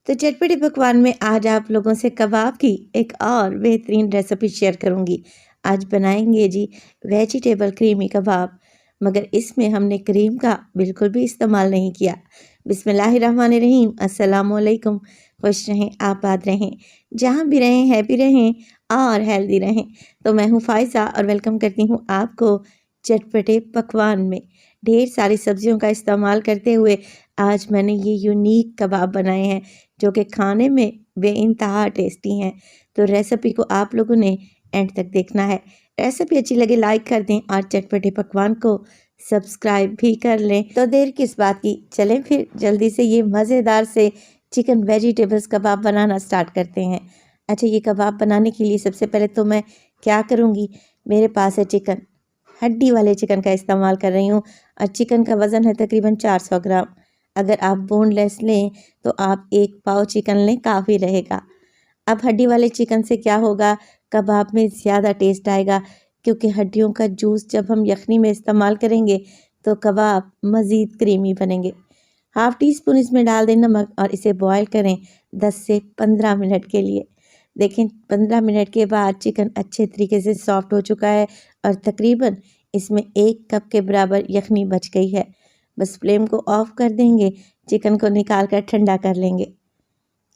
तो चटपटे पकवान में आज आप लोगों से कबाब की एक और बेहतरीन रेसिपी शेयर करूंगी। आज बनाएंगे जी वेजिटेबल क्रीमी कबाब, मगर इसमें हमने क्रीम का बिल्कुल भी इस्तेमाल नहीं किया। बिस्मिल्लाहिर्रहमानिर्रहीम, अस्सलाम वालेकुम। खुश रहें, आबाद रहें, जहाँ भी रहें हैप्पी रहें और हेल्दी रहें। तो मैं हूँ फ़ायज़ा और वेलकम करती हूँ आपको चटपटे पकवान में। ढेर सारी सब्जियों का इस्तेमाल करते हुए आज मैंने ये यूनिक कबाब बनाए हैं जो कि खाने में बेइंतहा टेस्टी हैं। तो रेसिपी को आप लोगों ने एंड तक देखना है। रेसिपी अच्छी लगे लाइक कर दें और चटपटे पकवान को सब्सक्राइब भी कर लें। तो देर किस बात की, चलें फिर जल्दी से ये मज़ेदार से चिकन वेजिटेबल्स कबाब बनाना स्टार्ट करते हैं। अच्छा, ये कबाब बनाने के लिए सबसे पहले तो मैं क्या करूँगी, मेरे पास है चिकन, हड्डी वाले चिकन का इस्तेमाल कर रही हूँ और चिकन का वज़न है तकरीबन 400 ग्राम। अगर आप बोनलेस लें तो आप 1 पाव चिकन लें, काफ़ी रहेगा। अब हड्डी वाले चिकन से क्या होगा, कबाब में ज़्यादा टेस्ट आएगा, क्योंकि हड्डियों का जूस जब हम यखनी में इस्तेमाल करेंगे तो कबाब मज़ीद क्रीमी बनेंगे। हाफ़ टी स्पून इसमें डाल दें नमक और इसे बॉयल करें 10 से 15 मिनट के लिए। देखें 15 मिनट के बाद चिकन अच्छे तरीके से सॉफ्ट हो चुका है और तकरीबन इसमें 1 कप के बराबर यखनी बच गई है। बस फ्लेम को ऑफ कर देंगे, चिकन को निकाल कर ठंडा कर लेंगे।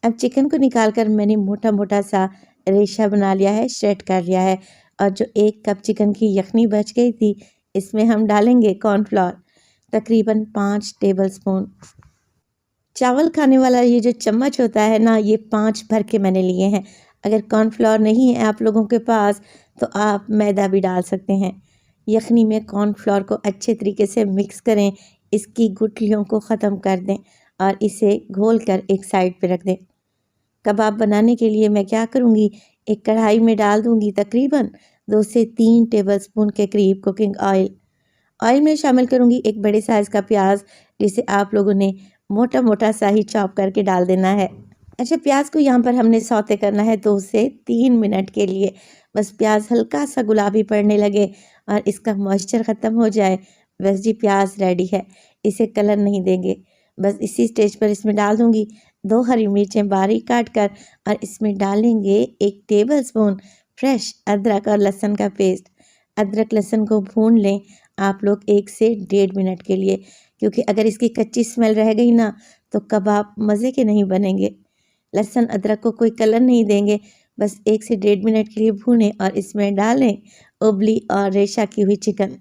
अब चिकन को निकाल कर मैंने मोटा मोटा सा रेशा बना लिया है, श्रेड कर लिया है। और जो 1 कप चिकन की यखनी बच गई थी, इसमें हम डालेंगे कॉर्नफ्लोर, तकरीबन 5 टेबल स्पून। चावल खाने वाला ये जो चम्मच होता है ना, ये 5 भर के मैंने लिए हैं। अगर कॉर्नफ्लोर नहीं है आप लोगों के पास तो आप मैदा भी डाल सकते हैं। यखनी में कॉर्नफ्लोर को अच्छे तरीके से मिक्स करें, इसकी गुठलियों को ख़त्म कर दें और इसे घोल कर एक साइड पे रख दें। कबाब बनाने के लिए मैं क्या करूँगी, एक कढ़ाई में डाल दूँगी तकरीबन 2 से 3 टेबलस्पून के करीब कुकिंग ऑयल। ऑयल में शामिल करूँगी एक बड़े साइज़ का प्याज, जिसे आप लोगों ने मोटा मोटा सा ही चॉप करके डाल देना है। अच्छा, प्याज को यहाँ पर हमने सौते करना है 2 से 3 मिनट के लिए। बस प्याज हल्का सा गुलाबी पड़ने लगे और इसका मॉइस्चर ख़त्म हो जाए, बस जी प्याज रेडी है। इसे कलर नहीं देंगे। बस इसी स्टेज पर इसमें डाल दूँगी 2 हरी मिर्चें बारीक काट कर और इसमें डालेंगे 1 टेबलस्पून फ्रेश अदरक और लहसुन का पेस्ट। अदरक लहसुन को भून लें आप लोग 1 से 1.5 मिनट के लिए, क्योंकि अगर इसकी कच्ची स्मेल रह गई ना तो कबाब मज़े के नहीं बनेंगे। लहसुन अदरक को कोई कलर नहीं देंगे, बस 1 से 1.5 मिनट के लिए भूनें और इसमें डालें उबली और रेशा की हुई चिकन।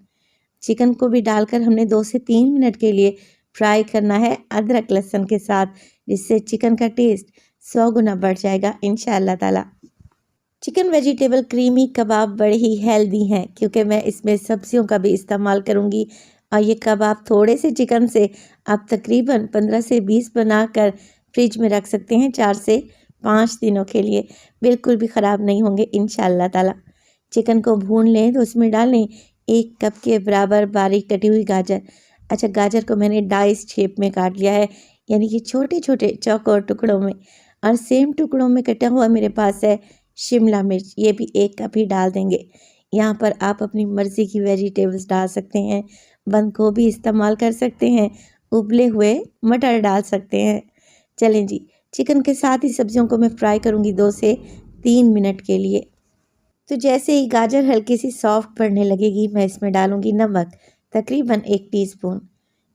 चिकन को भी डालकर हमने 2 से 3 मिनट के लिए फ्राई करना है अदरक लहसुन के साथ, जिससे चिकन का टेस्ट 100 गुना बढ़ जाएगा इंशाअल्लाह ताला। चिकन वेजिटेबल क्रीमी कबाब बड़े ही हेल्दी हैं, क्योंकि मैं इसमें सब्जियों का भी इस्तेमाल करूंगी। और ये कबाब थोड़े से चिकन से आप तकरीबन 15 से 20 बनाकर फ्रिज में रख सकते हैं 4 से 5 दिनों के लिए, बिल्कुल भी ख़राब नहीं होंगे इंशाअल्लाह ताला। चिकन को भून लें तो उसमें डालें 1 कप के बराबर बारीक कटी हुई गाजर। अच्छा, गाजर को मैंने डाइस शेप में काट लिया है, यानी कि छोटे छोटे चौकोर टुकड़ों में। और सेम टुकड़ों में कटा हुआ मेरे पास है शिमला मिर्च, ये भी 1 कप ही डाल देंगे। यहाँ पर आप अपनी मर्ज़ी की वेजिटेबल्स डाल सकते हैं, बंद गोभी इस्तेमाल कर सकते हैं, उबले हुए मटर डाल सकते हैं। चलें जी, चिकन के साथ ही सब्जियों को मैं फ्राई करूँगी 2 से 3 मिनट के लिए। तो जैसे ही गाजर हल्की सी सॉफ्ट पड़ने लगेगी, मैं इसमें डालूँगी नमक, तकरीबन 1 टीस्पून।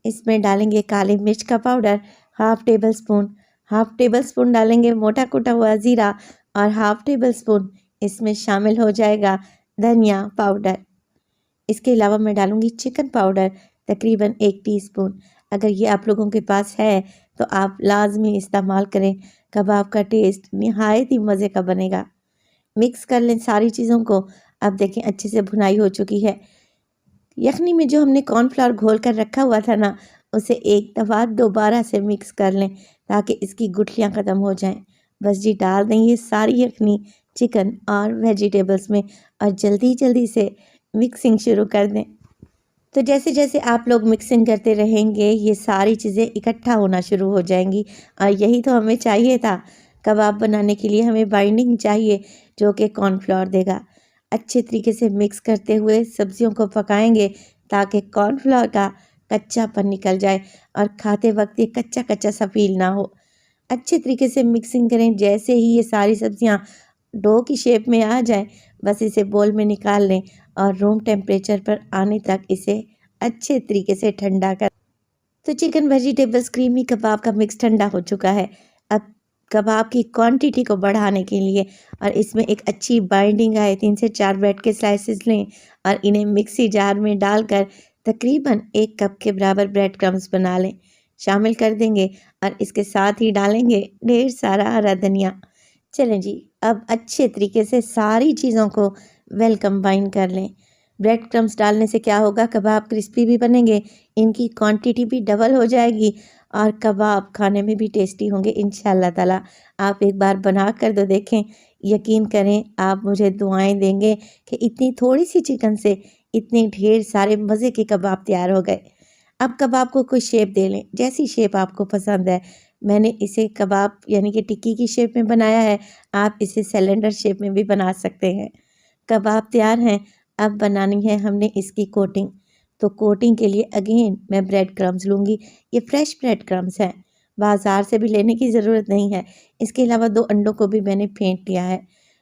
इसमें डालेंगे काली मिर्च का powder half table spoon. Half table spoon डालेंगे मोटा कुटा हुआ ज़ीरा और हाफ़ टेबल स्पून इसमें शामिल हो जाएगा धनिया पाउडर। इसके अलावा मैं डालूँगी चिकन पाउडर, तकरीबन 1 टीस्पून। अगर ये आप लोगों के पास है तो आप लाज़मी इस्तेमाल करें, कबाब का टेस्ट निहायत ही मज़े का बनेगा। मिक्स कर लें सारी चीज़ों को। अब देखें अच्छे से भुनाई हो चुकी है। यखनी में जो हमने कॉर्नफ्लावर घोल कर रखा हुआ था ना, उसे एक दफ़ा दोबारा से मिक्स कर लें ताकि इसकी गुठलियाँ ख़त्म हो जाएं। बस जी डाल दें ये सारी यखनी चिकन और वेजिटेबल्स में और जल्दी जल्दी से मिक्सिंग शुरू कर दें। तो जैसे जैसे आप लोग मिक्सिंग करते रहेंगे, ये सारी चीज़ें इकट्ठा होना शुरू हो जाएंगी और यही तो हमें चाहिए था। कबाब बनाने के लिए हमें बाइंडिंग चाहिए जो कि कॉर्नफ्लोर देगा। अच्छे तरीके से मिक्स करते हुए सब्जियों को पकाएंगे ताकि कॉर्नफ्लोर का कच्चापन निकल जाए और खाते वक्त ये कच्चा कच्चा सा फील ना हो। अच्छे तरीके से मिक्सिंग करें। जैसे ही ये सारी सब्जियां डो की शेप में आ जाए, बस इसे बोल में निकाल लें और रूम टेम्परेचर पर आने तक इसे अच्छे तरीके से ठंडा कर। तो चिकन वेजिटेबल्स क्रीमी कबाब का मिक्स ठंडा हो चुका है। अब कबाब की क्वांटिटी को बढ़ाने के लिए और इसमें एक अच्छी बाइंडिंग आए, 3 से 4 ब्रेड के स्लाइसेस लें और इन्हें मिक्सी जार में डालकर तकरीबन 1 कप के बराबर ब्रेड क्रम्स बना लें, शामिल कर देंगे और इसके साथ ही डालेंगे ढेर सारा हरा धनिया। चलें जी, अब अच्छे तरीके से सारी चीज़ों को वेल कंबाइन कर लें। ब्रेड क्रम्स डालने से क्या होगा, कबाब क्रिस्पी भी बनेंगे, इनकी क्वांटिटी भी डबल हो जाएगी और कबाब खाने में भी टेस्टी होंगे इंशाल्लाह ताला। आप एक बार बना कर तो देखें, यकीन करें आप मुझे दुआएं देंगे कि इतनी थोड़ी सी चिकन से इतने ढेर सारे मज़े के कबाब तैयार हो गए। अब कबाब को कोई शेप दे लें, जैसी शेप आपको पसंद है। मैंने इसे कबाब यानी कि टिक्की की शेप में बनाया है, आप इसे सिलेंडर शेप में भी बना सकते हैं। कबाब तैयार हैं, अब बनानी है हमने इसकी कोटिंग। तो कोटिंग के लिए अगेन मैं ब्रेड क्रम्स लूँगी। ये फ्रेश ब्रेड क्रम्स हैं, बाज़ार से भी लेने की ज़रूरत नहीं है। इसके अलावा 2 अंडों को भी मैंने फेंट लिया है।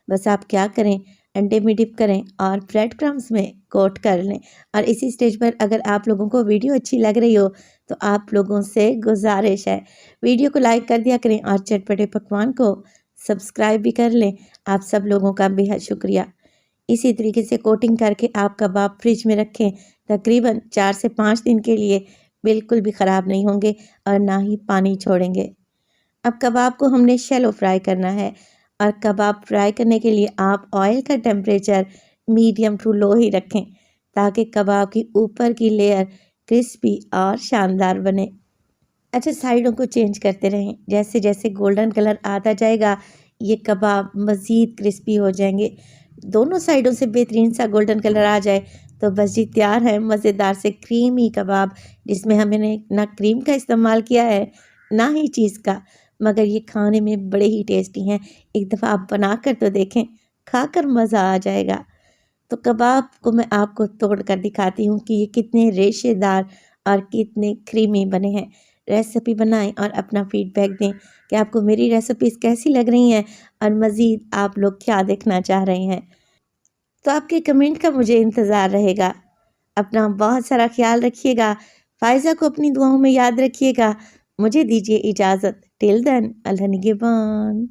बस आप क्या करें, अंडे में डिप करें और ब्रेड क्रम्स में कोट कर लें। और इसी स्टेज पर अगर आप लोगों को वीडियो अच्छी लग रही हो तो आप लोगों से गुजारिश है, वीडियो को लाइक कर दिया करें और चटपटे पकवान को सब्सक्राइब भी कर लें। आप सब लोगों का बेहद शुक्रिया। इसी तरीके से कोटिंग करके आप कबाब फ्रिज में रखें, तकरीबन 4 से 5 दिन के लिए, बिल्कुल भी ख़राब नहीं होंगे और ना ही पानी छोड़ेंगे। अब कबाब को हमने शैलो फ्राई करना है और कबाब फ्राई करने के लिए आप ऑयल का टेम्परेचर मीडियम टू लो ही रखें ताकि कबाब की ऊपर की लेयर क्रिस्पी और शानदार बने। अच्छा, साइडों को चेंज करते रहें, जैसे जैसे गोल्डन कलर आता जाएगा ये कबाब मज़ीद क्रिस्पी हो जाएंगे। दोनों साइडों से बेहतरीन सा गोल्डन कलर आ जाए तो बस जी तैयार है मज़ेदार से क्रीमी कबाब, जिसमें हमने ना क्रीम का इस्तेमाल किया है ना ही चीज़ का, मगर ये खाने में बड़े ही टेस्टी हैं। एक दफ़ा आप बना कर तो देखें, खाकर मज़ा आ जाएगा। तो कबाब को मैं आपको तोड़ कर दिखाती हूँ कि ये कितने रेशेदार और कितने क्रीमी बने हैं। रेसिपी बनाएं और अपना फीडबैक दें कि आपको मेरी रेसिपीज़ कैसी लग रही हैं और मज़ीद आप लोग क्या देखना चाह रहे हैं। तो आपके कमेंट का मुझे इंतज़ार रहेगा। अपना बहुत सारा ख्याल रखिएगा। फ़ायज़ा को अपनी दुआओं में याद रखिएगा। मुझे दीजिए इजाज़त। टिल देन, अल्लाह निगहबान।